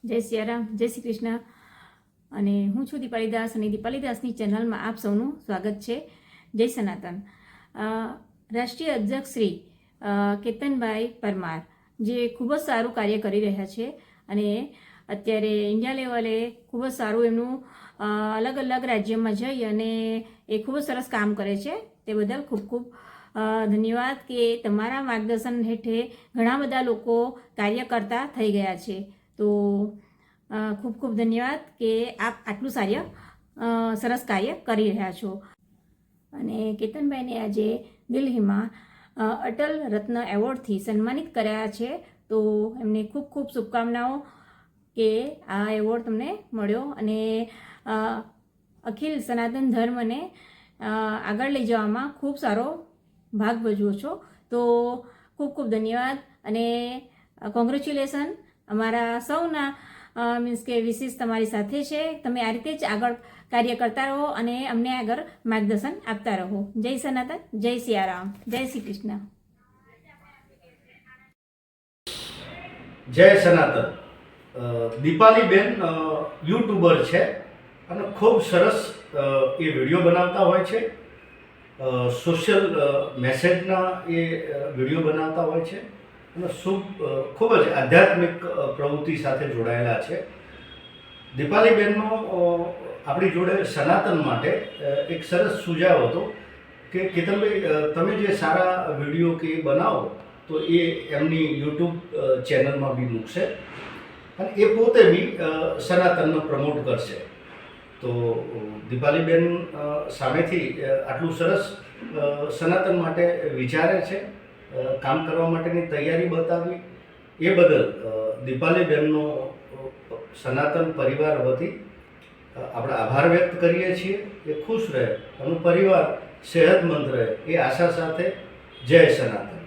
જય સિયારામ, જય શ્રી કૃષ્ણ. અને હું છું દીપાલી દાસ અને દીપાલી દાસની ચેનલમાં આપ સૌનું સ્વાગત છે. જય સનાતન. રાષ્ટ્રીય અધ્યક્ષ શ્રી કેતનભાઈ પરમાર જે ખૂબ જ સારું કાર્ય કરી રહ્યા છે અને અત્યારે ઇન્ડિયા લેવલે ખૂબ જ સારું એમનું અલગ અલગ રાજ્યમાં જઈ અને એ ખૂબ જ સરસ કામ કરે છે. તે બદલ ખૂબ ખૂબ ધન્યવાદ કે તમારા માર્ગદર્શન હેઠળ ઘણા બધા લોકો કાર્ય કરતા થઈ ગયા છે. તો ખૂબ ખૂબ ધન્યવાદ કે આપ આટલું સરસ કાર્ય કરી રહ્યા છો. અને કેતનભાઈને આજે દિલ્હીમાં અટલ રત્ન એવોર્ડથી સન્માનિત કર્યા છે. તો એમને ખૂબ ખૂબ શુભકામનાઓ કે આ એવોર્ડ તમને મળ્યો અને અખિલ સનાતન ધર્મને આગળ લઈ જવામાં ખૂબ સારો ભાગ ભજવો છો. તો ખૂબ ખૂબ ધન્યવાદ અને કોંગ્રેચ્યુલેશન. અમારા સૌના મીન્સ કે વિશેષ તમારી સાથે છે. તમે આ રીતે જ આગળ કાર્ય કરતા રહો અને અમને આગળ માર્ગદર્શન આપતા રહો. જય સનાતન, જય સિયારામ, જય શ્રી કૃષ્ણ. જય સનાતન. દીપાલીબેન યુટ્યુબર છે અને ખૂબ સરસ એ વિડીયો બનાવતા હોય છે. સોશિયલ મેસેજના એ વિડીયો બનાવતા હોય છે અને ખૂબ જ આધ્યાત્મિક પ્રવૃત્તિ સાથે જોડાયેલા છે. દીપાલીબેનનો આપણી જોડે સનાતન માટે એક સરસ સુઝાવ હતો કે કેતનભાઈ તમે જે સારા વિડીયો કે બનાવો તો એ એમની યુટ્યુબ ચેનલમાં બી મૂકશે અને એ પોતે બી સનાતનને પ્રમોટ કરશે. તો દીપાલીબેન સામેથી આટલું સરસ સનાતન માટે વિચારે છે, કામ કરવા માટેની તૈયારી બતાવી એ બદલ દીપાલીબેનનો સનાતન પરિવાર વતી આપણે આભાર વ્યક્ત કરીએ છીએ. એ ખુશ રહે, એનું પરિવાર સેહતમંદ રહે એ આશા સાથે જય સનાતન.